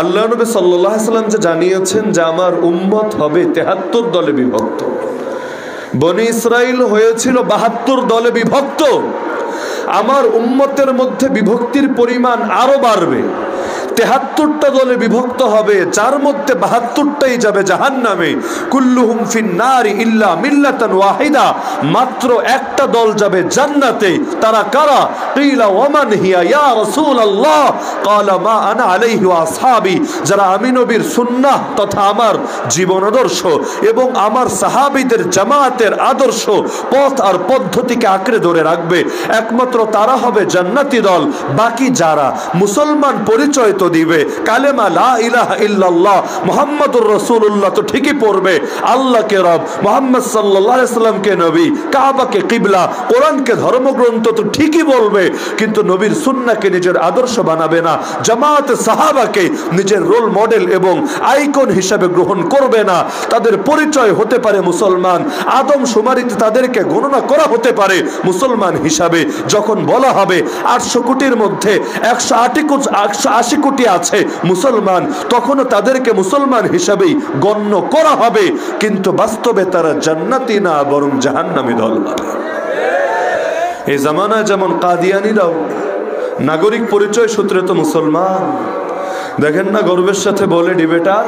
আল্লাহ নবী সাল্লাল্লাহু আলাইহি ওয়াসাল্লাম যে জানিয়েছেন যে আমার উম্মত হবে ৭৩ দলে বিভক্ত। বনি ইসরাইল হয়েছিল ৭২ দলে বিভক্ত। আমার উম্মতের মধ্যে বিভক্তির পরিমাণ আরো বাড়বে, ৭৩টা দলে বিভক্ত হবে, যার মধ্যে ৭২টাই যাবে জাহান্নামে। কুল্লুহুম ফিন্নারি ইল্লা মিল্লাতান ওয়াহিদা, মাত্র একটা দল যাবে জান্নাতে। তারা কারা? কিলা ওয়ামান হিয়া ইয়া রাসূলুল্লাহ, ক্বালা মা আনা আলাইহি ওয়া আসহাবি, যারা আমি নবীর সুন্নাহ তথা আমার জীবন আদর্শ এবং আমার সাহাবীদের জামাতের আদর্শ পথ আর পদ্ধতিকে আঁকড়ে ধরে রাখবে, একমাত্র তারা হবে জান্নাতি দল। বাকি যারা মুসলমান পরিচয় তো দিবে, কালেমা লা ইলাহা ইল্লাল্লাহ মুহাম্মাদুর রাসূলুল্লাহ তো ঠিকই পড়বে, আল্লাহকে রব, মুহাম্মদ সাল্লাল্লাহু আলাইহি ওয়াসাল্লামকে নবী, কাবাকে কিবলা, কোরআনকে ধর্মগ্রন্থ তো ঠিকই বলবে, কিন্তু নবীর সুন্নাহকে নিজের আদর্শ বানাবে না, জামাত সাহাবাকে নিজের রোল মডেল এবং আইকন হিসাবে গ্রহণ করবে না। তাদের পরিচয় হতে পারে মুসলমান, আদম শুমারিতে তাদেরকে গণনা করা হতে পারে মুসলমান হিসাবে। যখন বলা হবে ৮০০ কোটির মধ্যে ১৮০ কোটি আছে মুসলমান, তখনও তাদেরকে মুসলমান হিসাবেই গণ্য করা হবে, কিন্তু বাস্তবে তারা জান্নাতি না, বরং জাহান্নামী দল হবে। এই জামানায় যেমন কাদিয়ানীরাও নাগরিক পরিচয় সূত্রে তো মুসলমান, দেখেন না গর্বের সাথে বলে ডিবেটার,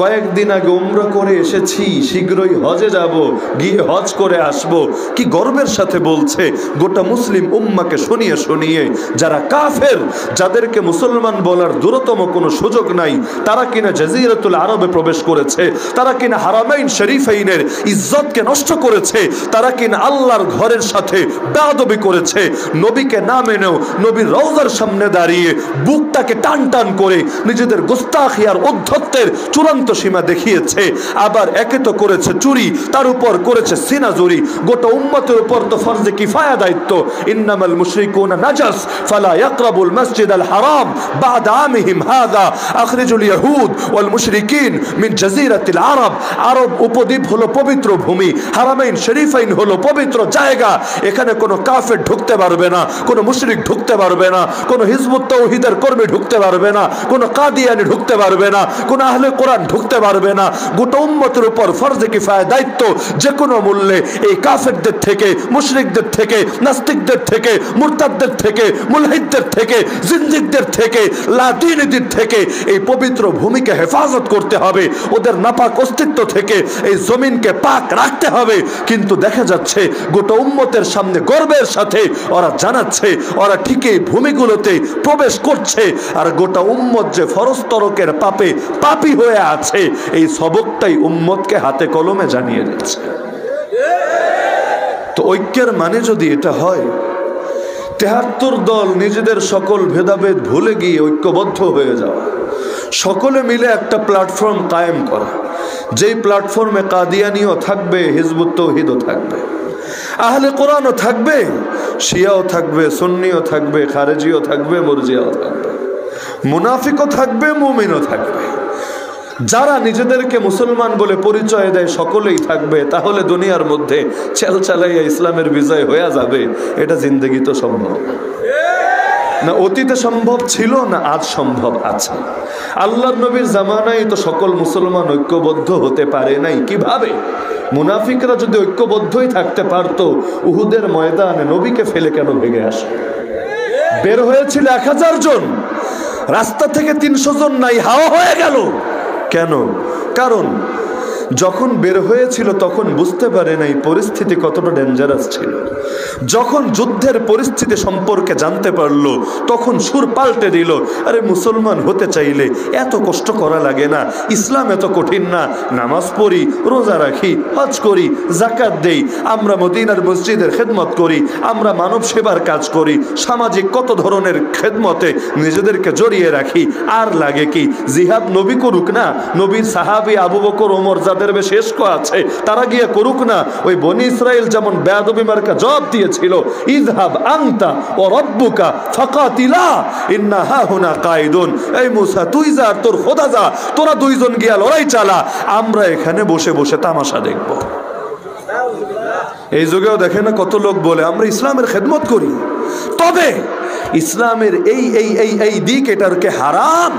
কয়েকদিন আগে উমরা করে এসেছি, শীঘ্রই হজে যাব, গিয়ে হজ করে আসব। কি গর্বের সাথে বলছে, গোটা মুসলিম উম্মাকে শুনিয়ে শুনিয়ে। যারা কাফের, যাদেরকে মুসলমান বলার দূরতম কোনো সুযোগ নাই, তারা কিনা জাজিরাতুল আরবে প্রবেশ করেছে, তারা কিনা হারামাইন শরীফাইনের ইজ্জতকে নষ্ট করেছে, তারা কিনা আল্লাহর ঘরের সাথে বেয়াদবি করেছে, নবীকে না মেনেও নবীর রওজার সামনে দাঁড়িয়ে বুকটাকে টান টান করে নিজেদের গোস্তাখি আর উদ্ধত্তের চূড়ান্ত সীমা দেখিয়েছে। আবার একে তো করেছে চুরি, তার উপর করেছে সিনাজুরি। গোটা উম্মতের উপর তো ফরজে কিফায়া দায়িত্ব, ইন্নামাল মুশরিকুনা নাজাস ফালা ইয়াকরাবুল মাসজিদাল হারাম বা'দা আমিহিম হাযা আখরিজুল ইয়াহুদ ওয়াল মুশরিকিন মিন জাজিরাতিল আরব। আরব উপদ্বীপ হলো পবিত্র ভূমি, হারামাইন শরীফাইন হলো পবিত্র জায়গা। এখানে কোনো কাফের ঢুকতে পারবে না, কোনো মুশরিক ঢুকতে পারবে না, কোনো হিজবুত তাওহীদের কর্মী ঢুকতে পারবে না, কোনো কাদিয়ানি ঢুকতে পারবে না, কোনো আহলে কোরআন ঢুকতে পারবে না। গোটা উম্মতের উপর ফরজে কিফায়া দায়িত্ব, যে কোনো মূল্যে এই কাফেরদের থেকে, মুশরিকদের থেকে, নাস্তিকদের থেকে, মুরতাদদের থেকে, মুলহিদদের থেকে, জিন্দিকদের থেকে, লাদিনীদের থেকে এই পবিত্র ভূমিকে হেফাজত করতে হবে, ওদের নাপাক অস্তিত্ব থেকে এই জমিনকে পাক রাখতে হবে। কিন্তু দেখা যাচ্ছে গোটা উম্মতের সামনে গর্বের সাথে ওরা জানাচ্ছে ওরা ঠিকই ভূমিগুলোতে প্রবেশ করছে, আর গোটা উম্মত যে ফরজ তরকের পাপে পাপী হয়ে আছে, এই সবকটাই উম্মতকে হাতে কলমে জানিয়ে দিচ্ছে। তো ঐক্যের মানে যদি এটা হয়, ৭৩ দল নিজেদের সকল ভেদাভেদ ভুলে গিয়ে ঐক্যবদ্ধ হয়ে যাওয়া, সকলে মিলে একটা প্ল্যাটফর্ম কায়েম করা, যেই প্ল্যাটফর্মে কাদিয়ানিও থাকবে, হিজবুত তাওহীদও থাকবে, আহলে কোরআনও থাকবে, শিয়াও থাকবে, সুন্নিও থাকবে, খারেজিও থাকবে, মুরজিয়াও থাকবে, মুনাফিকও থাকবে, মুমিনও থাকবে। যারা নিজেদেরকে মুসলমান বলে পরিচয় দেয় সকলেই থাকবে। তাহলে দুনিয়ার মধ্যে চালাইয়া ইসলামের বিজয় হয়ে যাবে। এটা জিন্দেগি তো সম্ভব না, অতীতে সম্ভব ছিল না, আজ সম্ভব আছে। আল্লাহর নবীর জামানায় তো সকল মুসলমান ঐক্যবদ্ধ হতে পারে নাই। কিভাবে? মুনাফিকরা যদি ঐক্যবদ্ধই থাকতে পারতো, উহুদের ময়দানে নবীকে ফেলে কেন ভেঙে আসে? বের হয়েছিল ১০০০ জন, রাস্তা থেকে ৩০০ জন নাই, হাওয়া হয়ে গেল। কেন? কারণ যখন বের হয়েছিল তখন বুঝতে পারে নাই পরিস্থিতি কতটা ডেঞ্জারাস ছিল। যখন যুদ্ধের পরিস্থিতি সম্পর্কে জানতে পারলো, তখন সুর পাল্টে দিল, আরে মুসলমান হতে চাইলে এত কষ্ট করা লাগে না, ইসলাম এত কঠিন না, নামাজ পড়ি, রোজা রাখি, হজ করি, যাকাত দেই, আমরা মদিনার মসজিদের খেদমত করি, আমরা মানব সেবার কাজ করি, সামাজিক কত ধরনের খেদমতে নিজেদেরকে জড়িয়ে রাখি, আর লাগে কি? জিহাদ নবী করুক না, নবীর সাহাবী আবু বকর, ওমর যাদের বেশি এশক আছে তারা গিয়ে করুক না। ওই বনি ইসরাইল যেমন বেয়াদবি মার্কা জবাব দিয়েছিল, ইযহাব আনতা ওয়া রাব্বুকা ফাকাতিলা ইন্না হাহুনা কায়িদুন, এই মুসা তুই যা, তোর খোদা যা, তোরা দুইজন গিয়া লড়াই চালা, আমরা এখানে বসে বসে তামাশা দেখব। এই যুগেও দেখে না কত লোক বলে আমরা ইসলামের খেদমত করি, তবে ইসলামের এই দিক, এটারকে হারাম,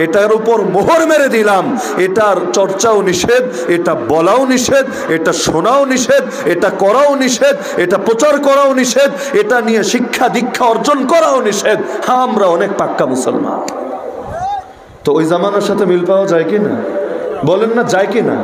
এটার উপর মোহর মেরে দিলাম, এটার চর্চাও নিষেধ, এটা বলাও নিষেধ, এটা শোনাও নিষেধ, এটা করাও নিষেধ, এটা প্রচার করাও নিষেধ, এটা নিয়ে শিক্ষা দীক্ষা অর্জন করাও নিষেধ। হ্যাঁ, আমরা অনেক পাক্কা মুসলমান। তো ওই জামানার সাথে মিল পাওয়া যায় কি না? বলেন না, যায় কি না?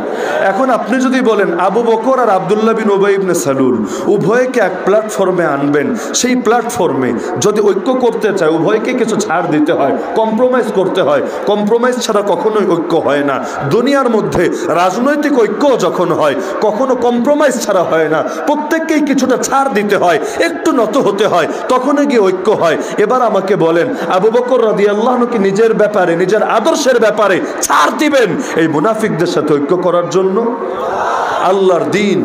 এখন আপনি যদি বলেন আবু বকর আর আব্দুল্লাহ বিন উবাই ইবনে সালুল উভয়কে এক প্ল্যাটফর্মে আনবেন, সেই প্ল্যাটফর্মে যদি ঐক্য করতে চায় উভয়কে কিছু ছাড় দিতে হয়, কম্প্রোমাইজ করতে হয়। কম্প্রোমাইজ ছাড়া কখনোই ঐক্য হয় না। দুনিয়ার মধ্যে রাজনৈতিক ঐক্য যখন হয় কখনো কম্প্রোমাইজ ছাড়া হয় না, প্রত্যেককেই কিছুটা ছাড় দিতে হয়, একটু নত হতে হয়, তখনই গিয়ে ঐক্য হয়। এবার আমাকে বলেন, আবু বকর রাদিয়াল্লাহু আনহু কি নিজের ব্যাপারে, নিজের আদর্শের ব্যাপারে ছাড় দিবেন এই মুনাফিকদের সাথে ঐক্য করার জন্য? আল্লাহর দ্বীন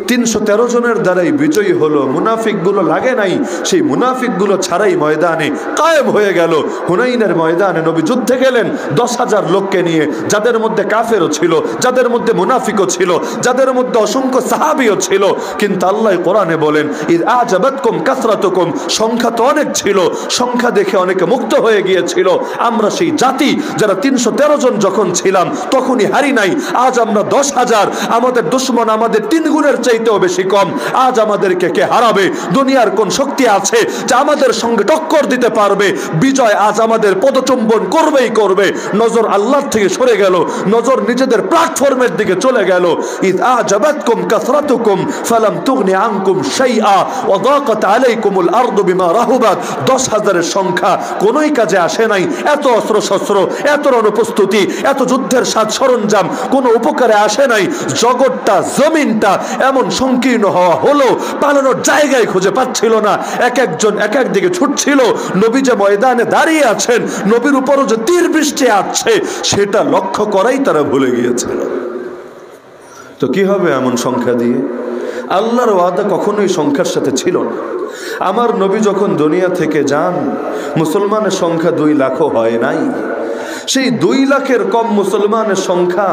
313 জনের দ্বারাই বিজয়ী হলো, মুনাফিকগুলো লাগে নাই, সেই মুনাফিকগুলো ছাড়াই ময়দানে কায়েম হয়ে গেল। হুনাইনের ময়দানে নবী যুদ্ধে গেলেন 10,000 লোককে নিয়ে, যাদের মধ্যে কাফেরও ছিল, যাদের মধ্যে মুনাফিকও ছিল, যাদের মধ্যে অসংখ্য সাহাবীও ছিল। কিন্তু আল্লাহ কোরআনে বলেন, ইদ আজাবাতকুম কাসরাতুকুম, সংখ্যা তো অনেক ছিল, সংখ্যা দেখে অনেকে মুক্ত হয়ে গিয়েছিল। আমরা সেই জাতি যারা 313 জন যখন ছিলাম তখনই হারি নাই। আজ আমরা 10,000, আমাদের দুশমন আমাদের 3 গুণের চাইতেও বেশি কম। আজ আমাদেরকে কে হারাবে? দুনিয়ার কোন শক্তি আছে যা আমাদের সঙ্গে টক্কর দিতে পারবে? বিজয় আজ আমাদের পদচুম্বন করবেই করবে। নজর আল্লাহর থেকে সরে গেল, নজর নিজেদের প্ল্যাটফর্মের দিকে চলে গেল। ইদ আজাবাতকুম কাসরাতুকুম ফালাম তুগনি আনকুম শাইআ ওয়া দাকাত আলাইকুমুল আরদু বিমা রাহুবাত। 10,000 এর সংখ্যা কোনোই কাজে আসে নাই। এত অস্ত্র শস্ত্র, এত রণপ্রস্তুতি, এত যুদ্ধের সাজ সরঞ্জাম কোনো উপকারে আসে নাই। জগৎটা, জমিনটা এমন সংকীর্ণ হওয়া হলো, পালানোর জায়গায় খুঁজে পাচ্ছিল না। এক একজন এক এক দিকে ছুটছিল। নবী যে ময়দানে দাঁড়িয়ে আছেন, নবীর উপরও যে তীর বৃষ্টি আসছে, সেটা লক্ষ্য করাই তারা ভুলে গিয়েছিল। তো কি হবে এমন সংখ্যা দিয়ে? আল্লাহর ওয়াদা কখনোই সংখ্যার সাথে ছিল না। আমার নবী যখন দুনিয়া থেকে যান, মুসলমানের সংখ্যা 2 লাখও হয় নাই। সেই 2 লাখের কম মুসলমানের সংখ্যা,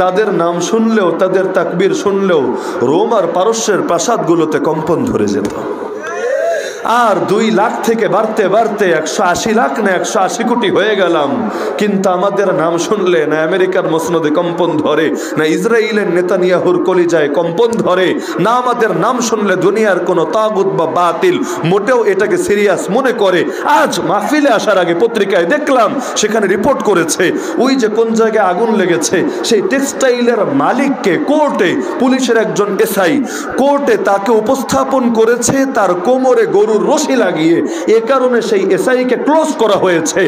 তাদের নাম শুনলেও, তাদের তাকবীর শুনলেও রোম আর পারস্যের প্রাসাদগুলোতে কম্পন ধরে যেত। আর 2 লাখ থেকে বাড়তে বাড়তে 180 লাখ না 180 কোটি হয়ে গেলাম, কিন্তু আমাদের নাম শুনলে না আমেরিকার মসনদে কম্পন ধরে, না ইসরায়েলের নেতানিয়াহুর কলিজায় কম্পন ধরে, না আমাদের নাম শুনলে দুনিয়ার কোনো তাগুত বা বাতিল মোটেও এটাকে সিরিয়াস মনে করে। আজ মাহফিলে আসার আগে পত্রিকায় দেখলাম, সেখানে রিপোর্ট করেছে ওই যে কোন জায়গায় আগুন লেগেছে, সেই টেক্সটাইলের মালিককে কোর্টে পুলিশের একজন এসআই কোর্টে তাকে উপস্থাপন করেছে তার কোমরে গরুর রশি লাগিয়ে। এ কারণে সেই এসআইকে ক্লোজ করা হয়েছে,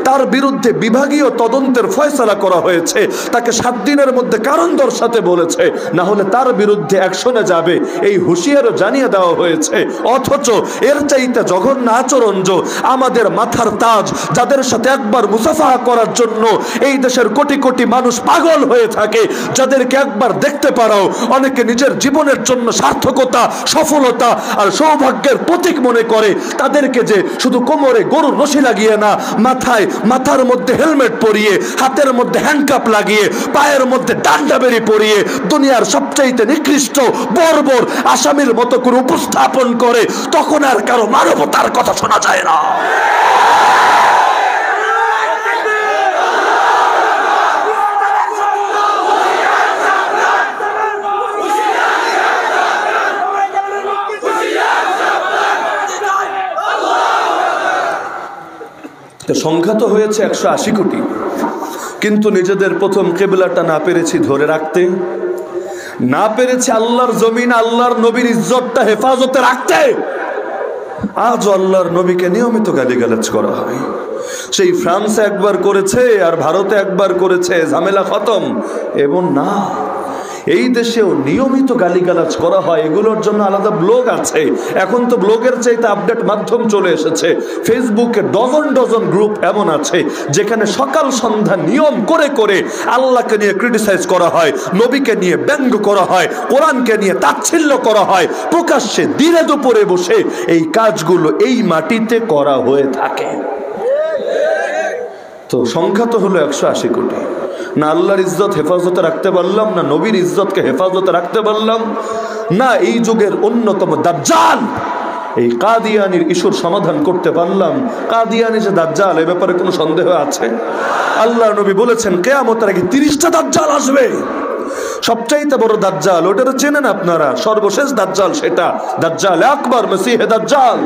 তার বিরুদ্ধে বিভাগীয় তদন্তের ফয়সালা করা হয়েছে। তাকে 7 দিনের মধ্যে কারণ দর্শাতে বলেছে, না হলে তার বিরুদ্ধে অ্যাকশনে যাবে, এই হুঁশিয়ারও জানিয়ে দেওয়া হয়েছে। অথচ এর চাইতে জঘন্য আচরণ আমাদের মাথার তাজ, যাদের সাথে একবার মুসাফাহা করার জন্য এই দেশের কোটি কোটি মানুষ পাগল হয়ে থাকে, যাদেরকে একবার দেখতে পারাও অনেকে নিজের জীবনের জন্য সার্থকতা, সফলতা আর সৌভাগ্যের প্রতীক মনে করে, তাদেরকে যে শুধু কোমরে গরুর রশি লাগিয়ে না, মাথার মধ্যে হেলমেট পরিয়ে, হাতের মধ্যে হ্যান্ডকাপ লাগিয়ে, পায়ের মধ্যে ডান্ডা বেরি পরিয়ে দুনিয়ার সবচাইতে নিকৃষ্ট বর্বর আসামির মতো করে উপস্থাপন করে, তখন আর কারো মানবতার কথা শোনা যায় না। সংখ্যা তো হয়েছে 180 কোটি, কিন্তু নিজেদের প্রথম কিবলাটা না পেরেছি ধরে রাখতে, না পেরেছি আল্লাহর জমিন, আল্লাহর নবীর ইজ্জতটা হেফাজতে রাখতে। আজ আল্লাহর নবীকে নিয়মিত গালিগালাজ করা হয়। সেই ফ্রান্স একবার করেছে আর ভারতে একবার করেছে, ঝামেলা খতম। এবং না, এই দেশেও নিয়মিত গালিগালাজ করা হয়। এগুলোর জন্য আলাদা ব্লগ আছে। এখন তো ব্লগের চাইতে আপডেট মাধ্যম চলে এসেছে। ফেসবুকে ডজন ডজন গ্রুপ এমন আছে যেখানে সকাল সন্ধ্যা নিয়ম করে করে আল্লাহকে নিয়ে ক্রিটিসাইজ করা হয়, নবীকে নিয়ে ব্যঙ্গ করা হয়, কোরআনকে নিয়ে তাচ্ছিল্য করা হয়। প্রকাশ্যে দিনে দুপুরে বসে এই কাজগুলো এই মাটিতে করা হয়ে থাকে। তো সংখ্যা তো হলো 180 কোটি। না আল্লাহর ইজ্জত হেফাজতে রাখতে পারলাম, না নবীর ইজ্জতকে হেফাজতে রাখতে পারলাম, না এই যুগের অন্যতম দাজ্জাল এই কাদিয়ানির ইস্যুর সমাধান করতে পারলাম। কাদিয়ানি যে দাজ্জাল, এ ব্যাপারে কোনো সন্দেহ আছে? আল্লাহ নবী বলেছেন কিয়ামতের আগে 30টা দাজ্জাল আসবে। সবচাইতে বড় দাজ্জাল ওটারে চেনেন আপনারা, সর্বশেষ দাজ্জাল সেটা দাজ্জাল আকবর, মসিহে দাজ্জাল।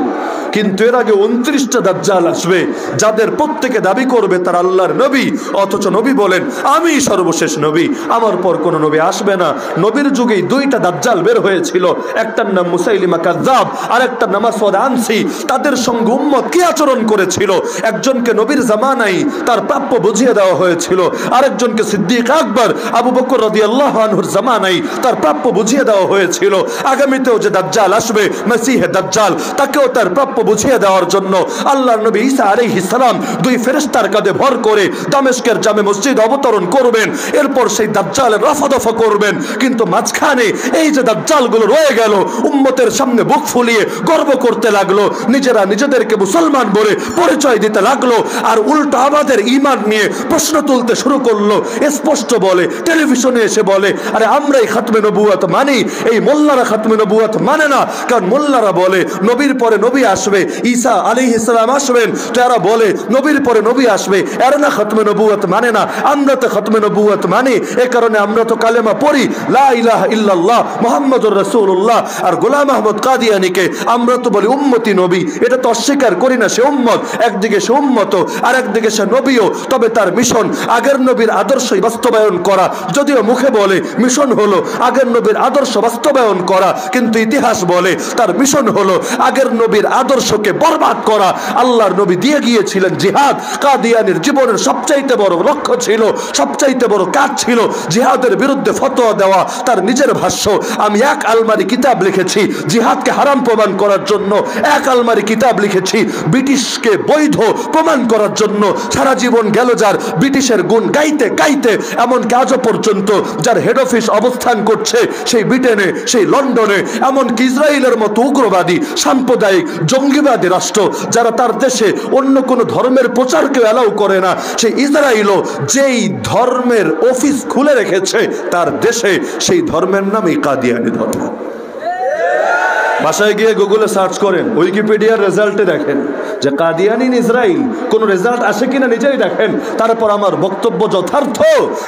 কিন্তু এর আগে 29টা দাজ্জাল আসবে, যাদের প্রত্যেকে দাবি করবে তার আল্লাহর নবী, অথচ নবী বলেন আমি সর্বশেষ নবী, আমার পর কোনো নবী আসবে না। নবীর যুগেই 2টা দাজ্জাল বের হয়েছিল, একটার নাম মুসাইলিমা কাযযাব আর একটার নাম আসওয়াদ আনসি। তাদের সঙ্গে উম্মত কি আচরণ করেছিল? একজনকে নবীর জামানায় তার প্রাপ্য বুঝিয়ে দেওয়া হয়েছিল, আরেকজনকে সিদ্দিক আকবর আবু বকর রাদিয়াল্লাহু আনহুর জামানায় তার প্রাপ্য বুঝিয়ে দেওয়া হয়েছিল। আগামীতেও যে দাজ্জাল আসবে মসিহে দাজ্জাল, তাকেও তার প্রাপ্য বুঝিয়ে দেওয়ার জন্য আল্লাহর নবী ঈসা আলাইহিস সালাম 2 ফেরেশতার কাঁধে ভর করে দামেস্কের জামে মসজিদ অবতরণ করবেন। এরপর সেই দাজ্জালের রফাদফা করবেন। কিন্তু মাঝখানে এই যে দাজ্জালগুলো রয়ে গেল, উম্মতের সামনে বুক ফুলিয়ে গর্ব করতে লাগলো, নিজেরা নিজেদেরকে মুসলমান বলে পরিচয় দিতে লাগলো, আর উল্টো আমাদের ঈমান নিয়ে প্রশ্ন তুলতে শুরু করলো। স্পষ্ট বলে, টেলিভিশনে এসে বলে, আরে আমরাই খাতমে নবুয়ত মানি, এই মোল্লারা খাতমে নবুয়ত মানে না। কারণ মোল্লারা বলে নবীর পরে নবী আসবে, ঈসা আলাইহিস সালাম আসবেন, তো এরা বলে নবীর পরে নবী আসবে, এরা না খাতমে নবুয়ত মানে না, আমরা তো খাতমে নবুয়ত মানি। এ কারণে আমরা তো কালেমা পড়ি লা ইলাহা ইল্লাল্লাহ মুহাম্মাদুর রাসূলুল্লাহ। আর গোলাম আহমদ কাদিয়ানীকে আমরা তো বলি উম্মতি নবী, এটা তো অস্বীকার করি না, সে উম্মত, একদিকে সে উম্মত আর একদিকে সে নবীও। তবে তার মিশন আগের নবীর আদর্শই বাস্তবায়ন করা। যদিও মুখে বলে মিশন হলো আগের নবীর আদর্শ বাস্তবায়ন করা, কিন্তু ইতিহাস বলে তার মিশন হলো আগের নবীর আদর্শকে বরবাদ করা। আল্লাহর নবী দিয়ে গিয়েছিলেন জিহাদ। কাদিয়ানীর জীবনের সবচাইতে বড় লক্ষ্য ছিল, সবচাইতে বড় কাজ ছিল জিহাদের বিরুদ্ধে ফতোয়া দেওয়া। তার নিজের ভাষ্য, আমি 1 আলমারি কিতাব লিখেছি জিহাদকে হারাম প্রমাণ করার জন্য, 1 আলমারি কিতাব লিখেছি ব্রিটিশকে বৈধ প্রমাণ করার জন্য। সারা জীবন গেল যার ব্রিটিশের গুণ গাইতে গাইতে, এমনকি আজও পর্যন্ত যার হেড অফিস অবস্থান করছে সেই ব্রিটেনে, সেই লন্ডনে, এমনকি ইসরায়েলের মতো উগ্রবাদী সাম্প্রদায়িক জঙ্গিবাদী রাষ্ট্র, যারা তার দেশে অন্য কোনো ধর্মের প্রচারকে অ্যালাউ করে না, সেই ইসরায়েলও যেই ধর্মের অফিস খুলে রেখেছে তার দেশে, সেই ধর্মের নামই কাদিয়ানি ধর্ম। বাসায় গিয়ে গুগলে সার্চ করেন, উইকিপিডিয়ার রেজাল্টে দেখেন যে কাদিয়ানি ইন ইসরায়েল কোন রেজাল্ট আসে কিনা নিজেই দেখেন। তারপর আমার বক্তব্য যথার্থ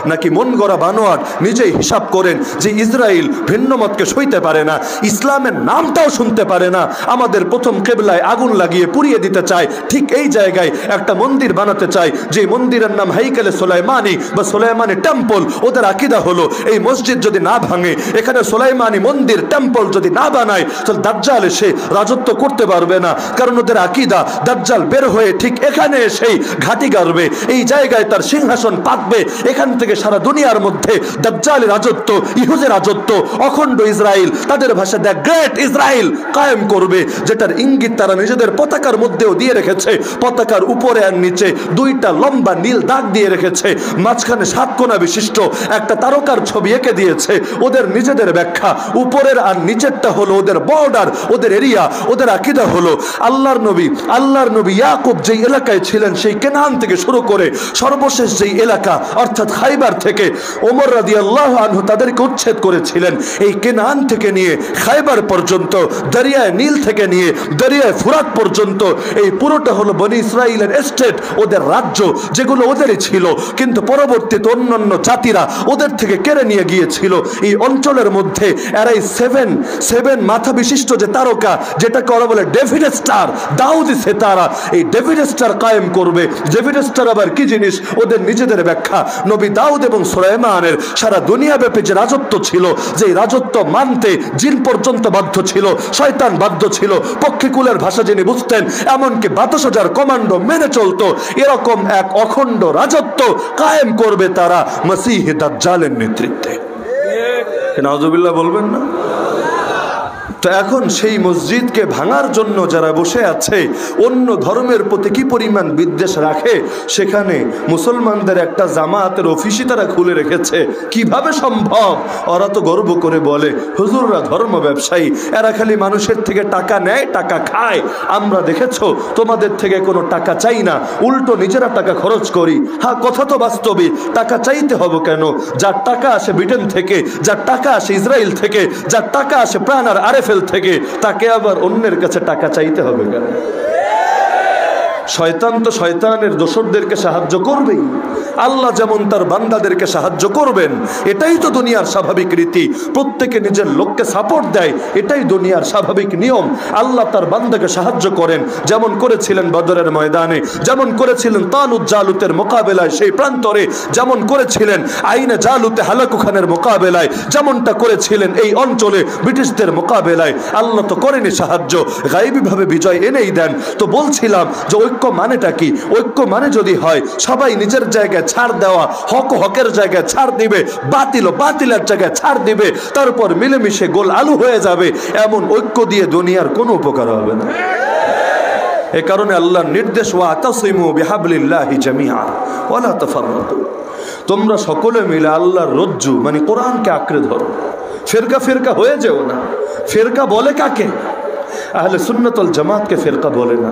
নাকি মন গড়া বানোয়াট নিজেই হিসাব করেন। যে ইসরায়েল ভিন্ন মতকে সইতে পারে না, ইসলামের নামটাও শুনতে পারে না, আমাদের প্রথম কেবলায় আগুন লাগিয়ে পুড়িয়ে দিতে চায়, ঠিক এই জায়গায় একটা মন্দির বানাতে চায়, যে মন্দিরের নাম হাইকেলে সুলাইমানি বা সুলাইমানি টেম্পল। ওদের আকীদা হলো এই মসজিদ যদি না ভাঙে, এখানে সুলাইমানি মন্দির টেম্পল যদি না বানায়, দাজ্জাল এসে রাজত্ব করতে পারবে না। কারণ ওদের আকীদা দাজ্জাল বের হয়ে ঠিক এখানে এসেই ঘাঁটি গাড়বে, এই জায়গায় তার সিংহাসন পাতবে, এখান থেকে সারা দুনিয়ার মধ্যে দাজ্জালের রাজত্ব, ইহুদের রাজত্ব, অখণ্ড ইসরায়েল, তাদের ভাষা দ্য গ্রেট ইসরায়েল কায়েম করবে, যেটার ইঙ্গিত তারা নিজেদের পতাকার মধ্যেও দিয়ে রেখেছে। পতাকার উপরে আর নিচে 2টা লম্বা নীল দাগ দিয়ে রেখেছে, মাঝখানে 7 কোণা বিশিষ্ট একটা তারকার ছবি এঁকে দিয়েছে। ওদের নিজেদের ব্যাখ্যা, উপরের আর নিচেরটা হলো ওদের বর্ডার, ওদের এরিয়া। ওদের আকীদা হলো আল্লাহর নবী ইয়াকুব যেই এলাকায় ছিলেন, সেই কেনান থেকে শুরু করে সর্বশেষ যেই এলাকা অর্থাৎ খাইবার থেকে ওমর রাদিয়াল্লাহু আনহু তাদেরকে উচ্ছেদ করেছিলেন, এই কেনান থেকে নিয়ে খাইবার পর্যন্ত, দরিয়ায় নীল থেকে নিয়ে দরিয়ায় ফুরাত পর্যন্ত, এই পুরোটা হলো বনি ইসরাইলের এস্টেট, ওদের রাজ্য, যেগুলো ওদেরই ছিল। কিন্তু পরবর্তীতে অন্যান্য জাতিরা ওদের থেকে কেড়ে নিয়ে গিয়েছিল। এই অঞ্চলের মধ্যে এরাই 7 মাথা বিশিষ্ট যে তারকা, যেটাকে ওরা বলে ডেভিড স্টার, দাউদি সেতারা, এই ডেভিড স্টার কায়েম করবে। ডেভিড স্টার আবার কি জিনিস ওদের নিজেদের ব্যাখ্যা। নবী দাউদ এবং সুলাইমানের সারা দুনিয়া ব্যাপী যে রাজত্ব ছিল, যে রাজত্ব মানতে জিন পর্যন্ত বাধ্য ছিল, শয়তান বাধ্য ছিল, পক্ষীকুলের ভাষা যিনি বুঝতেন, এমনকি 22,000 কমান্ডো মেনে চলতো, এরকম এক অখণ্ড রাজত্ব কায়েম করবে তারা মসিহ দাজ্জালের নেতৃত্বে। নাউজুবিল্লাহ বলবেন না? তো এখন সেই মসজিদকে ভাঙার জন্য যারা বসে আছে, অন্য ধর্মের প্রতি কি পরিমাণ বিদ্বেষ রাখে, সেখানে মুসলমানদের একটা জামায়াতের অফিসই তারা খুলে রেখেছে। কিভাবে সম্ভব? ওরা তো গর্ব করে বলে হুজুররা ধর্ম ব্যবসায়ী, এরা খালি মানুষের থেকে টাকা নেয়, টাকা খায়। আমরা দেখেছো তোমাদের থেকে কোনো টাকা চাই না, উল্টো নিজেরা টাকা খরচ করি। হ্যাঁ, কথা তো বাস্তবিক, টাকা চাইতে হবে কেন? যার টাকা আসে ব্রিটেন থেকে, যার টাকা আসে ইসরায়েল থেকে, যার টাকা আসে প্রাণ আর আরেফ মাহফিল থেকে তাকে আবার অন্যের কাছে টাকা চাইতে হবে কেন? শয়তান তো শয়তানের দোসরদেরকে সাহায্য করবেই। আল্লাহ যেমন তার বান্দাদেরকে সাহায্য করবেন, এটাই তো দুনিয়ার স্বাভাবিক রীতি। প্রত্যেকে নিজের লোককে সাপোর্ট দেয়, এটাই দুনিয়ার স্বাভাবিক নিয়ম। আল্লাহ তার বান্দাকে সাহায্য করেন, যেমন করেছিলেন বদরের ময়দানে, যেমন করেছিলেন তালুত জালুতের মোকাবেলায় সেই প্রান্তরে, যেমন করেছিলেন আইনে জালুতে হালাকু খানের মোকাবেলায়, যেমনটা করেছিলেন এই অঞ্চলে ব্রিটিশদের মোকাবেলায়। আল্লাহ তো করেনি সাহায্য, গায়েবীভাবে বিজয় এনেই দেন। তো বলছিলাম যে ঐক্য মানেটা কি? ঐক্য মানে যদি হয় সবাই নিজের জায়গায় ছাড় দেওয়া, হক হকের জায়গায় ছাড় দিবে, বাতিল ও বাতিলের জায়গায় ছাড় দিবে, তারপর মিলেমিশে গোল আলু হয়ে যাবে, এমন ঐক্য দিয়ে দুনিয়ার কোনো উপকার হবে না। এ কারণে আল্লাহর নির্দেশ, ওয়াতাসিমু বিহাবলিল্লাহি জামিআ ওয়ালা তাফাররাকু, তোমরা সকলে মিলে আল্লাহর রজ্জু মানে কোরআনকে আঁকড়ে ধরো, ফিরকা ফিরকা হয়ে যেও না। ফিরকা বলে কাকে? আহলে সুন্নাত ওয়াল জামাতকে ফিরকা বলে না।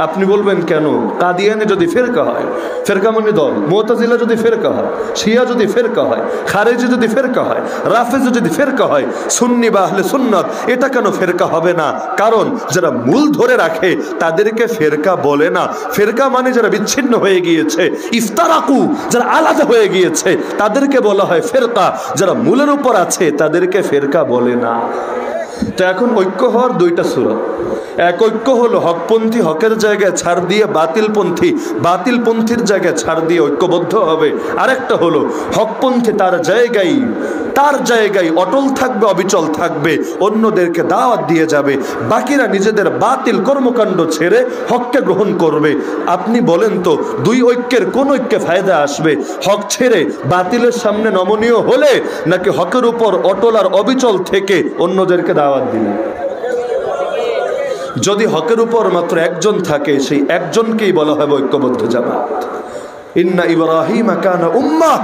আপনি বলবেন কেন? কাদিয়ানে যদি ফিরকা হয়, ফিরকা মানে দল, মুতাজিলা যদি ফিরকা হয়, শিয়া যদি ফিরকা হয়, খারেজি যদি ফিরকা হয়, রাফেজি যদি ফিরকা হয়, সুন্নি বা আহলে সুন্নাত এটা কেন ফিরকা হবে না? কারণ যারা মূল ধরে রাখে তাদেরকে ফিরকা বলে না। ফিরকা মানে যারা বিচ্ছিন্ন হয়ে গিয়েছে, ইফতারাকু যারা আলাদা হয়ে গিয়েছে তাদেরকে বলা হয় ফিরকা। যারা মূলের উপর আছে তাদেরকে ফিরকা বলে না। তো এখন ঐক্য হওয়ার দুইটা সূরা। এক ঐক্য হলো হকপন্থী হকের জায়গায় ছাড় দিয়ে বাতিলপন্থী বাতিলপন্থীর জায়গায় ছাড় দিয়ে ঐক্যবদ্ধ হবে। আরেকটা হলো হকপন্থী তার জায়গায় অটল থাকবে, অবিচল থাকবে, অন্যদেরকে দাওয়াত দিয়ে যাবে, বাকিরা নিজেদের বাতিল কর্মকাণ্ড ছেড়ে হককে গ্রহণ করবে। আপনি বলেন তো দুই ঐক্যের কোন ঐক্যে ফায়দা আসবে? হক ছেড়ে বাতিলের সামনে নমনীয় হলে, নাকি হকের উপর অটল আর অবিচল থেকে অন্যদেরকে দাওয়াত দিলে? যদি হকের উপর মাত্র একজন থাকে, সেই একজনকেই বলা হবে ঐক্যবদ্ধ জামাত। ইন্না ইব্রাহিম কানা উম্মাহ,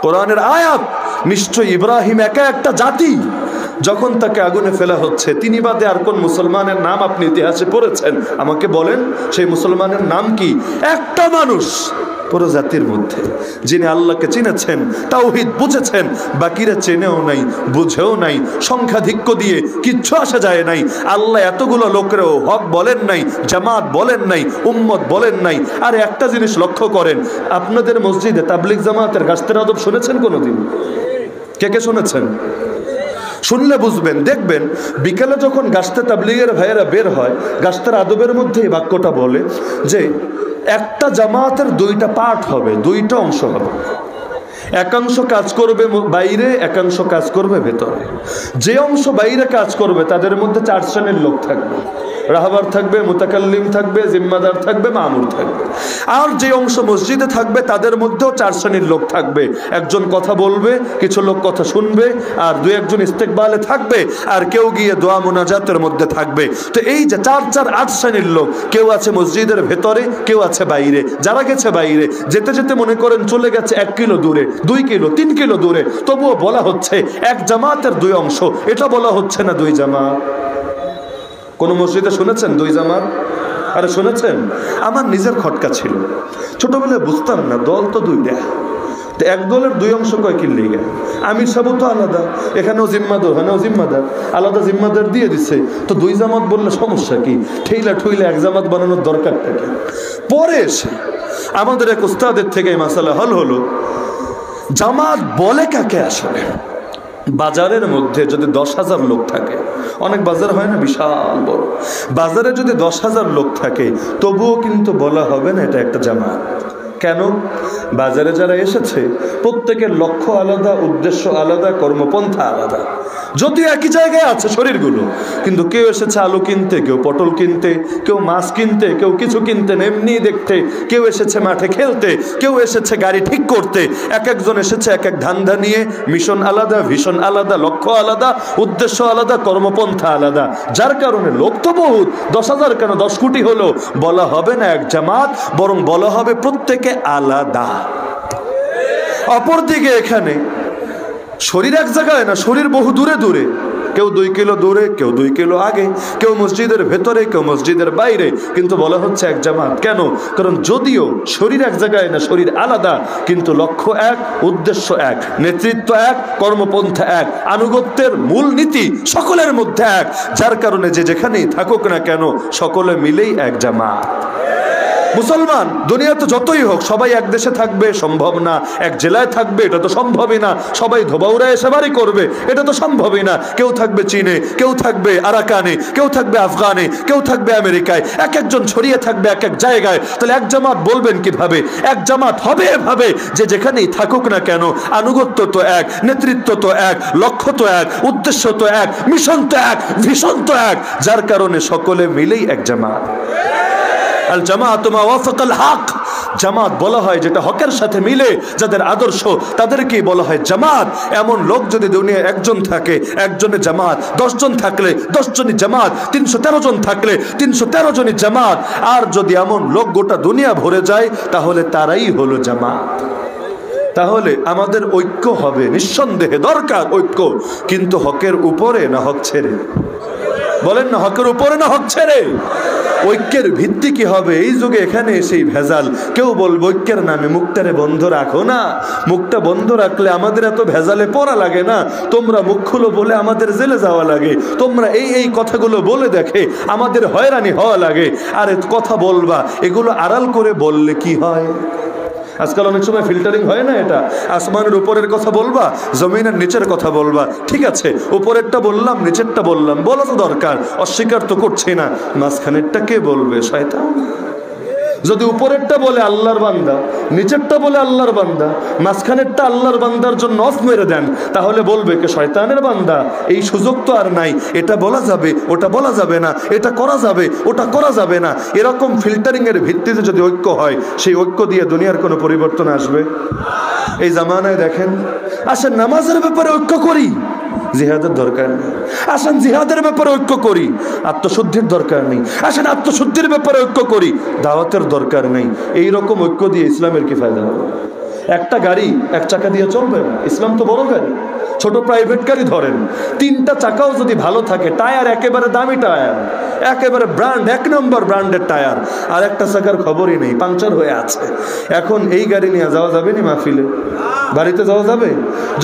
কোরআনের আয়াত। নিশ্চয় ইব্রাহিম একা একটা জাতি। যখন তাকে আগুনে ফেলা হচ্ছে, তিনি বাদে আর কোন মুসলমানের নাম আপনি ইতিহাসে পড়েছেন? আমাকে বলেন সেই মুসলমানের নাম কি? একটা মানুষ পুরো জাতির মধ্যে যিনি আল্লাহকে চিনেছেন, তাওহীদ বুঝেছেন, বাকিরা চেনেও নাই, বুঝেও নাই, সংখ্যাধিক্য দিয়ে কিচ্ছু আসা যায় নাই। আল্লাহ এতগুলো লোকেরও হক বলেন নাই, জামাত বলেন নাই, উম্মত বলেন নাই। আর একটা জিনিস লক্ষ্য করেন, আপনাদের মসজিদে তাবলিগ জামাতের গাস্তের আদব শুনেছেন কোনোদিন? কে কে শুনেছেন? শুনলে বুঝবেন, দেখবেন বিকেলে যখন গাস্তে তাবলিগের ভাইয়েরা বের হয়, গাস্তের আদবের মধ্যে এই বাক্যটা বলে যে একটা জামাতের দুইটা পার্ট হবে, দুইটা অংশ হবে। একাংশ কাজ করবে বাইরে, একাংশ কাজ করবে ভেতরে। যে অংশ বাইরে কাজ করবে তাদের মধ্যে 4 শ্রেণীর লোক থাকবে। রাহবার থাকবে, মুতাকাল্লিম থাকবে, জিম্মাদার থাকবে, মামুর থাকবে। আর যে অংশ মসজিদে থাকবে তাদের মধ্যেও 4 শ্রেণীর লোক থাকবে। একজন কথা বলবে, কিছু লোক কথা শুনবে, আর 2-1 জন ইস্তেকবালে থাকবে, আর কেউ গিয়ে দোয়া মুনাজাতের মধ্যে থাকবে। তো এই যে 4-4-8 শ্রেণীর লোক, কেউ আছে মসজিদের ভেতরে, কেউ আছে বাইরে। যারা গেছে বাইরে, যেতে যেতে মনে করেন চলে গেছে 1 কিলো দূরে, 2 কিলো, 3 কিলো দূরে, তবুও বলা হচ্ছে এক জামাতের 2 অংশ। এটা বলা হচ্ছে না 2 জামাত। কোন মসজিদে শুনেছেন 2 জামাত? আরে শুনেছেন? আমার নিজের খটকা ছিল, ছোটবেলায় বুঝতাম না, দল তো 2টা, তো এক দলের 2 অংশ কয় কিনলেই গেল। আমির সাহেব তো আলাদা, এখানেও জিম্মাদার, ওখানেও জিম্মাদার, আলাদা জিম্মাদার দিয়ে দিচ্ছে। তো 2 জামাত বললে সমস্যা কি? ঠেইলা ঠুইলা 1 জামাত বানানোর দরকারটা কি? পরে এসে আমাদের এক উস্তাদের থেকে এই মাসালা হল হলো, জামাত বলে কাকে আসলে? বাজারের মধ্যে যদি 10,000 লোক থাকে, অনেক বাজার হয় না বিশাল বড়, বাজারে যদি 10,000 লোক থাকে তবুও কিন্তু বলা হবে না এটা একটা জামাত। কেন? বাজারে যারা এসেছে প্রত্যেকের লক্ষ্য আলাদা, উদ্দেশ্য আলাদা, কর্মপন্থা আলাদা। যদিও একই জায়গায় আছে শরীরগুলো, কিন্তু কেউ এসেছে আলু কিনতে, কেউ পটল কিনতে, কেউ মাছ কিনতে, কেউ কিছু কিনতে এমনি দেখতে, কেউ এসেছে মাঠে খেলতে, কেউ এসেছে গাড়ি ঠিক করতে। এক একজন এসেছে এক এক ধান্দা নিয়ে, মিশন আলাদা, ভিশন আলাদা, লক্ষ্য আলাদা, উদ্দেশ্য আলাদা, কর্মপন্থা আলাদা। যার কারণে লোক তো বহুত, 10,000 কেন 10 কোটি হলো, বলা হবে না এক জামাত, বরং বলা হবে প্রত্যেকে আলাদা। অপরদিকে এখানে শরীর এক জায়গায় না, শরীর বহু দূরে দূরে। কেউ 2 কিলো দূরে, কেউ 2 কিলো আগে, কেউ মসজিদের ভেতরে, কেউ মসজিদের বাইরে, কিন্তু বলা হচ্ছে এক জামাত। কেন? কারণ যদিও শরীর এক জায়গায় না, শরীর আলাদা, কিন্তু লক্ষ্য এক, উদ্দেশ্য এক, নেতৃত্ব এক, কর্মপন্থা এক, আনুগত্যের মূল নীতি সকলের মধ্যে এক, যার কারণে যে যেখানেই থাকুক না কেন সকলে মিলেই এক জামাত। মুসলমান দুনিয়া তো যতই হোক সবাই এক দেশে থাকবে সম্ভব না, এক জেলায় থাকবে এটা তো সম্ভবই না, সবাই ধোবাউড়া এসে বাড়ি করবে এটা তো সম্ভবই না। কেউ থাকবে চীনে, কেউ থাকবে আরাকানে, কেউ থাকবে আফগানে, কেউ থাকবে আমেরিকায়, এক একজন ছড়িয়ে থাকবে এক এক জায়গায়। তাহলে এক জামাত বলবেন কিভাবে? এক জামাত হবে এভাবে যে যেখানেই থাকুক না কেন আনুগত্য তো এক, নেতৃত্ব তো এক, লক্ষ্য তো এক, উদ্দেশ্য তো এক, মিশন তো এক, ভিশন তো এক, যার কারণে সকলে মিলেই এক জামাত। আল জামাআতু মা ওয়াফাকাল হক, জামাত বলা হয় যেটা হকের সাথে মিলে, যাদের আদর্শ তাদেরকেই বলা হয় জামাত। এমন লোক যদি দুনিয়ায় একজন থাকে, একজনে জামাত, 10 জন থাকলে 10 জনই জামাত, 313 জন থাকলে 313 জনই জামাত। আর যদি এমন লোক গোটা দুনিয়া ভরে যায় তাহলে তারাই হলো জামাত। তাহলে আমাদের ঐক্য হবে, নিঃসন্দেহে দরকার ঐক্য, কিন্তু হকের উপরে না হক ছেড়ে? বলেন না, হকের উপরে না হক ছেড়ে? ঐক্যের ভিত্তি কি হবে? এই যুগে এখানে সেই ভেজাল। কেউ বলবে ঐক্যের নামে মুখটারে বন্ধ রাখো না, মুখটা বন্ধ রাখলে আমাদের এত ভেজালে পড়া লাগে না, তোমরা মুখ খুলো বলে আমাদের জেলে যাওয়া লাগে, তোমরা এই কথাগুলো বলে দেখে আমাদের হয়রানি হওয়া লাগে। আর কথা বলবা, এগুলো আড়াল করে বললে কি হয়? আজকাল অনেক সময় ফিল্টারিং হয় না, এটা আসমানের উপরের কথা বলবা, জমিনের নিচের কথা বলবা, ঠিক আছে উপরেরটা বললাম, নিচেরটা বললাম, বলা তো দরকার, অস্বীকার তো করছি না। মাঝখানেরটা কে বলবে? শয়তান। যদি উপরেরটা বলে আল্লাহর বান্দা, নিচেরটা বলে আল্লাহর বান্দা, মাঝখানেরটা আল্লাহর বান্দার জন্য অফ মেরে দেন, তাহলে বলবে কে শয়তানের বান্দা। এই সুযোগ তো আর নাই, এটা বলা যাবে, ওটা বলা যাবে না, এটা করা যাবে, ওটা করা যাবে না। এরকম ফিল্টারিং এর ভিত্তিতে যদি ঐক্য হয়, সেই ঐক্য দিয়ে দুনিয়ার কোনো পরিবর্তন আসবে? এই জামানায় দেখেন, আসেন নামাজের ব্যাপারে ঐক্য করি, জিহাদের দরকার নেই। আসেন জিহাদের ব্যাপারে ঐক্য করি, আত্মশুদ্ধির দরকার নেই। আসেন আত্মশুদ্ধির ব্যাপারে ঐক্য করি, দাওয়াতের দরকার নেই। এইরকম ঐক্য দিয়ে ইসলামের কি ফায়দা হবে? একটা গাড়ি এক চাকা দিয়ে চলবে না, ইসলাম তো বড় গাড়ি। ছোট প্রাইভেট গাড়ি ধরেন, 3টা চাকাও যদি ভালো থাকে, টায়ার একেবারে দামি টায়ার, একেবারে ব্র্যান্ড, 1 নম্বর ব্র্যান্ডের টায়ার, আর একটা চাকার খবরই নেই, পাংচার হয়ে আছে। এখন এই গাড়ি নিয়ে যাওয়া যাবে না মাহফিলে? বাড়িতে যাওয়া যাবে?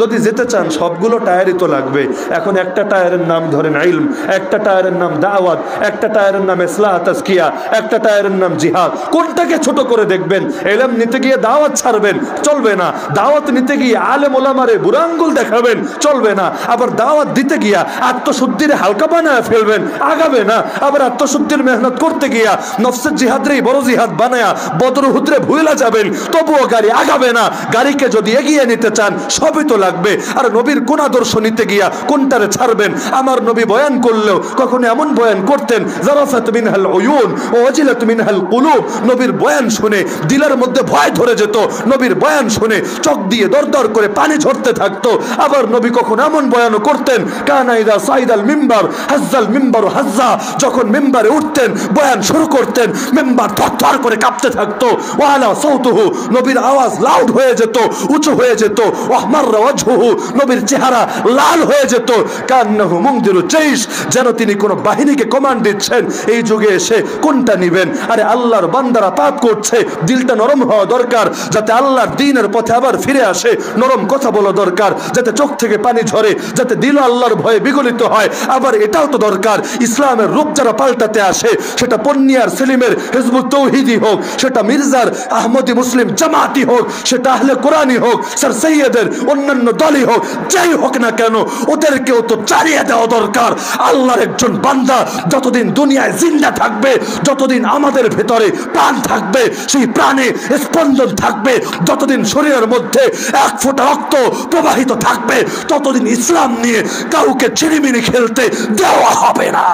যদি যেতে চান সবগুলো টায়ারই তো লাগবে। এখন একটা টায়ারের নাম ধরেন ইলম, একটা টায়ারের নাম দাওয়াত, একটা টায়ারের নাম ইসলাহ তাজকিয়া, একটা টায়ারের নাম জিহাদ। কোনটাকে ছোট করে দেখবেন? ইলম নিতে গিয়ে দাওয়াত ছাড়বেন, চলবে না। দাওয়াত নিতে গিয়ে আলেম ওলামারে বুড়া আঙ্গুল দেখাবেন, চলবে না। আবার দাওয়াত দিতে গিয়া আত্মশুদ্ধির হালকা বানায় ফেলবেন, আগাবে না। আবার আত্মশুদ্ধির মেহনত করতে গিয়া নফসের জিহাদরেই বড় জিহাদ বানায়া বদর উহুদরে ভুলে যাবেন, তবুও গাড়ি আগাবে না। গাড়িকে যদি এগিয়ে নিতে চান সবই তো লাগবে। আর নবীর কোন আদর্শ নিতে গিয়া কোনটারে ছাড়বেন? আমার নবী বয়ান করলেও কখনো এমন বয়ান করতেন জারাফাত মিনহাল উয়ুন ওয়া ওয়াজিলাত মিনহাল কুলুব। নবীর বয়ান শুনে দিলের মধ্যে ভয় ধরে যেত, নবীর বয়ান শুনে চোখ দিয়ে দরদর করে পানি ঝরতে থাকতো। আবার নবী কখন এমন বয়ানও করতেন, কানা ইযা সাইদাল মিম্বার হাজ্জাল মিম্বারু হাজ্জা। যখন মিম্বারে উঠতেন, বয়ান শুরু করতেন, মিম্বার থরথর করে কাঁপতে থাকতো। ওয়া আলা সাউতুহু, নবীর আওয়াজ লাউড হয়ে যেত, উঁচু হয়ে যেত। ওয়াহমাররা ওয়াজহুহু, নবীর চেহারা লাল হয়ে যেত। কান্নাহু মুনদিরু জাইশ, যেন তিনি কোন বাহিনীকে কমান্ড দিচ্ছেন। এই যুগে এসে কোনটা নিবেন? আরে আল্লাহর বান্দারা পাপ করছে, দিলটা নরম হওয়া দরকার, যাতে আল্লাহর দ্বীনের পথে আবার ফিরে আসে। নরম কথা বলা দরকার, যাতে চোখ থেকে পানি ঝরে, যাতে দিল আল্লাহর ভয়ে বিগলিত হয়। আবার এটাও তো দরকার, ইসলামের রূপ যারা পাল্টাতে আসে, সেটা পন্নিয়ার সেলিমের হিজবুত তৌহিদি হোক, সেটা মির্জার আহমদি মুসলিম জামাতি হোক, সেটা আহলে কোরআনি হোক, স্যার সৈয়দের অন্যান্য দলই হোক, যাই হোক না কেন, ওদেরকেও তো চালিয়ে দেওয়া দরকার। আল্লাহর একজন বান্দা যতদিন দুনিয়ায় জিন্দা থাকবে, যতদিন আমাদের ভেতরে প্রাণ থাকবে, সেই প্রাণে স্পন্দন থাকবে, যতদিন শরীরের মধ্যে 1 ফোঁটা রক্ত প্রবাহিত থাকবে, ততদিন ইসলাম নিয়ে কাউকে ছিনিমিনি খেলতে দেওয়া হবে না।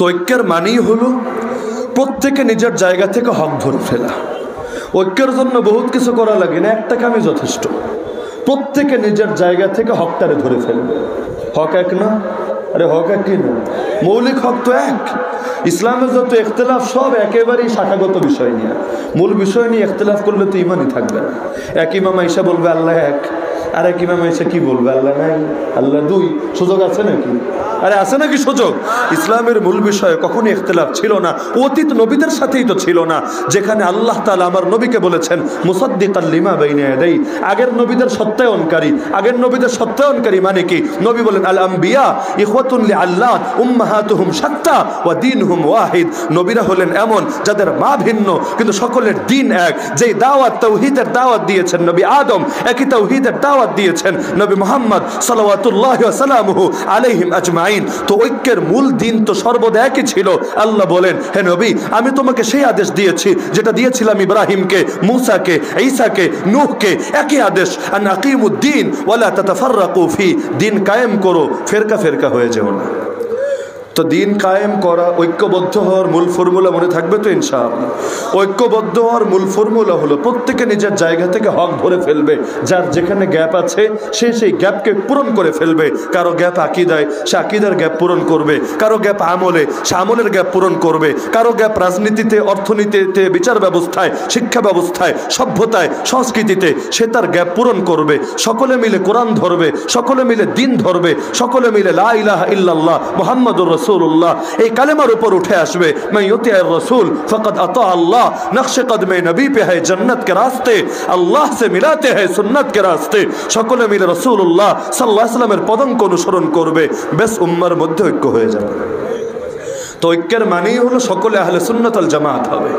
ঐক্যের মানেই হলো প্রত্যেকে নিজের জায়গা থেকে হক ধরে ফেলা। ঐক্যের জন্য বহুত কিছু করা লাগে না, একটা কামই যথেষ্ট। প্রত্যেকে নিজের জায়গা থেকে হকটারে ধরে ফেলবে। হক এক না? আরে হক এক কি না? মৌলিক হক তো এক। ইসলামের যত ইখতিলাফ সব একেবারেই শাখাগত বিষয় নিয়ে, মূল বিষয় নিয়ে ইখতিলাফ করলে তো ইমানই থাকবে না। এক ইমাম আয়েশা বলবে আল্লাহ এক, আর এক ইমাম আয়েশা কি বলবে আল্লাহ নাই, আল্লাহ দুই। সুযোগ আছে নাকি? আরে আছে নাকি সুযোগ? ইসলামের মূল বিষয়ে কখনো ইখতিলাফ ছিল না, অতীত নবীদের সাথেই তো ছিল না, যেখানে আল্লাহ তাআলা আমার নবীকে বলেছেন মুসাদ্দিকাল লিমা বাইনা ইয়াদাই, আগের নবীদের সত্যায়নকারী। আগের নবীদের সত্যায়নকারী মানে কি? নবী বলেন আল আম্বিয়া ইখওয়াতুন লিআল্লাহ উম্মাহাতুহুম শাত্তা ওয়া দীনুহুম ওয়াহিদ। নবীরা হলেন এমন যাদের মা ভিন্ন কিন্তু সকলের দিন এক। যেই দাওয়াত তাওহীদের দাওয়াত দিয়েছেন নবী আদম, একই তাওহীদের দাওয়াত দিয়েছেন নবী মুহাম্মদ সাল্লাল্লাহু ওয়া সাল্লামুহু আলাইহিম আজমাইন। তো ঐক্যের মূল দিন তো সর্বদা একই ছিল। আল্লাহ বলেন হে নবী, আমি তোমাকে সেই আদেশ দিয়েছি যেটা দিয়েছিলাম ইব্রাহিমকে, মূসাকে, ঈসাকে, নূহকে, একই আদেশ, আন আকিমুদ্দিন ওয়ালা তাতাফাররাকু ফি, দিন কায়েম করো, ফেরকা ফেরকা হয়ে যেও না। তো দিন কায়েম করা, ঐক্যবদ্ধ হওয়ার মূল ফর্মুলা মনে থাকবে তো ইনশাআল্লাহ? ঐক্যবদ্ধ হওয়ার মূল ফর্মুলা হলো প্রত্যেকে নিজের জায়গা থেকে হক ধরে ফেলবে, যার যেখানে গ্যাপ আছে সে সেই গ্যাপকে পূরণ করে ফেলবে। কারো গ্যাপ আকীদায়, সে আকীদার গ্যাপ পূরণ করবে। কারো গ্যাপ আমলে, সে আমলের গ্যাপ পূরণ করবে। কারো গ্যাপ রাজনীতিতে, অর্থনীতিতে, বিচার ব্যবস্থায়, শিক্ষা ব্যবস্থায়, সভ্যতায়, সংস্কৃতিতে, সে তার গ্যাপ পূরণ করবে। সকলে মিলে কোরআন ধরবে, সকলে মিলে দিন ধরবে, সকলে মিলে লা ইলাহা ইল্লাল্লাহ মুহাম্মাদুর রাসূলুল্লাহ এই কালেমার উপর উঠে আসবে। मैं युतिया रसूल फकत अता अल्लाह, नक्श कदमे नबी पे है जन्नत के रास्ते, अल्लाह से मिलाते हैं सुन्नत के रास्ते। সকলে মিলে রাসূলুল্লাহ সাল্লাল্লাহু আলাইহি ওয়াসাল্লামের পদাঙ্ক অনুসরণ করবে, বেশ উম্মার মধ্যে ঐক্য হয়ে যাবে। তো ঐক্যের মানেই হলো সকলে আহলে সুন্নাত ওয়াল জামাত হবে।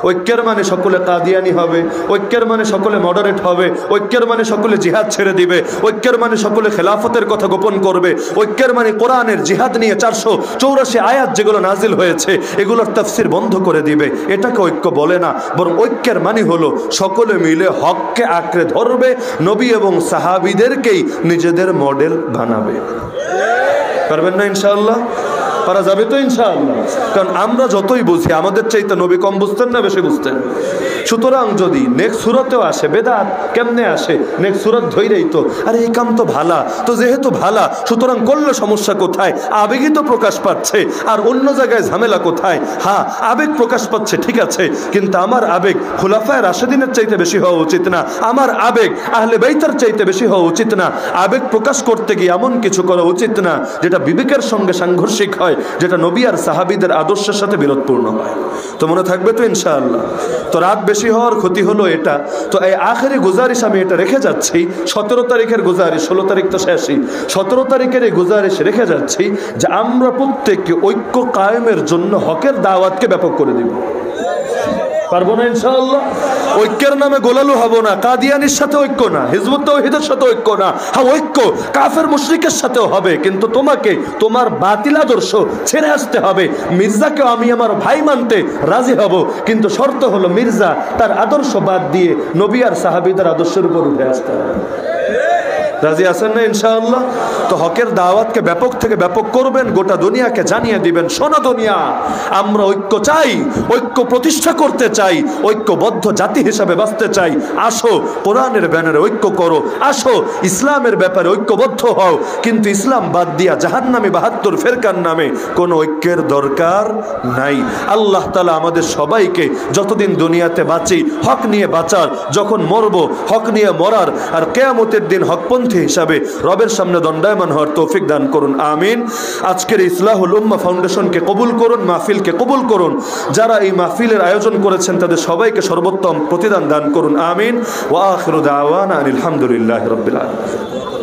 ঐক্যের মানে সকলে কাদিয়ানি হবে, ঐক্যের মানে সকলে মডারেট হবে, ঐক্যের মানে সকলে জিহাদ ছেড়ে দিবে, ঐক্যের মানে সকলে খেলাফতের কথা গোপন করবে, ঐক্যের মানে কোরআনের জিহাদ নিয়ে 484 আয়াত যেগুলো নাজিল হয়েছে এগুলোর তাফসীর বন্ধ করে দিবে। এটাকে ঐক্য বলে না, বরং ঐক্যের মানে হলো সকলে মিলে হককে আঁকড়ে ধরবে, নবী এবং সাহাবীদেরকেই নিজেদের মডেল বানাবে। পারবেন না ইনশাআল্লাহ? পারা যাবে তো ইনশাআল্লাহ? কারণ আমরা যতই বুঝি, আমাদের চাইতে নবী কম বুঝতেন না বেশি বুঝতেন? সুতরাং যদি নেক্সট সূরাতেও আসে বেদাত, কেমনে আসে? নেক্সট সূরাত ধইরেই তো আরে এই কাম তো ভালা, তো যেহেতু ভালা সুতরাং করলে সমস্যা কোথায়? আবেগই তো প্রকাশ পাচ্ছে, আর অন্য জায়গায় ঝামেলা কোথায়? হ্যাঁ, আবেগ প্রকাশ পাচ্ছে ঠিক আছে, কিন্তু আমার আবেগ খুলাফায়ে রাশেদিনের চাইতে বেশি হওয়া উচিত না, আমার আবেগ আহলে বাইতের চাইতে বেশি হওয়া উচিত না। আবেগ প্রকাশ করতে গিয়ে এমন কিছু করা উচিত না যেটা বিবেকের সঙ্গে সাংঘর্ষিক হয়, যেটা নবী আর সাহাবীদের আদর্শের সাথে বিরোধপূর্ণ হয়। তো মনে থাকবে তো ইনশাআল্লাহ? তো রাত বেশি হওয়ার ক্ষতি হলো এটা। তো এই আখেরি গুজারিশ আমি এটা রেখে যাচ্ছি, 17 তারিখের গুজারিশ, 16 তারিখ তো শেষই, 17 তারিখের এই গুজারিশ রেখে যাচ্ছি যে আমরা প্রত্যেককে ঐক্য কায়েমের জন্য হকের দাওয়াতকে ব্যাপক করে দিব। পারবো না ইনশাআল্লাহ? ঐক্যের নামে গোলালু হব না, কাদিয়ানির সাথে ঐক্য না, হিজবুত তাওহীদের সাথে ঐক্য না। হ্যাঁ, ঐক্য কাফের মুশরিকের সাথেও হবে, কিন্তু তোমাকে তোমার বাতিল আদর্শ ছেড়ে আসতে হবে। মির্জাকেও আমি আমার ভাই মানতে রাজি হব, কিন্তু শর্ত হলো মির্জা তার আদর্শ বাদ দিয়ে নবী আর সাহাবীদের আদর্শের উপর উঠে আসতে হবে। রাজি আছেন না ইনশাআল্লাহ? তো হকের দাওয়াতকে ব্যাপক থেকে ব্যাপক করবেন, গোটা দুনিয়াকে জানিয়ে দিবেন, শোনো দুনিয়া, আমরা ঐক্য চাই, ঐক্য প্রতিষ্ঠা করতে চাই, ঐক্যবদ্ধ জাতি হিসাবে বাঁচতে চাই। আসো কোরআনের ব্যানারে ঐক্য করো, আসো ইসলামের ব্যাপারে ঐক্যবদ্ধ হও, কিন্তু ইসলাম বাদ দিয়া জাহান্নামী 72 ফেরকার নামে কোনো ঐক্যের দরকার নাই। আল্লাহ তাআলা আমাদের সবাইকে যতদিন দুনিয়াতে বাঁচি হক নিয়ে বাঁচার, যখন মরবো হক নিয়ে মরার, আর কিয়ামতের দিন হকপন্থী হিসাবে রবের সামনে দণ্ডায়মান হওয়ার তৌফিক দান করুন, আমিন। আজকের ইসলাহুল উম্মাহ ফাউন্ডেশনকে কবুল করুন, মাহফিলকে কবুল করুন, যারা এই মাহফিলের আয়োজন করেছেন তাদের সবাইকে সর্বোত্তম প্রতিদান দান করুন, আমিন। ওয়া আখিরু দাওয়ানা আলহামদুলিল্লাহি রাব্বিল আলামিন।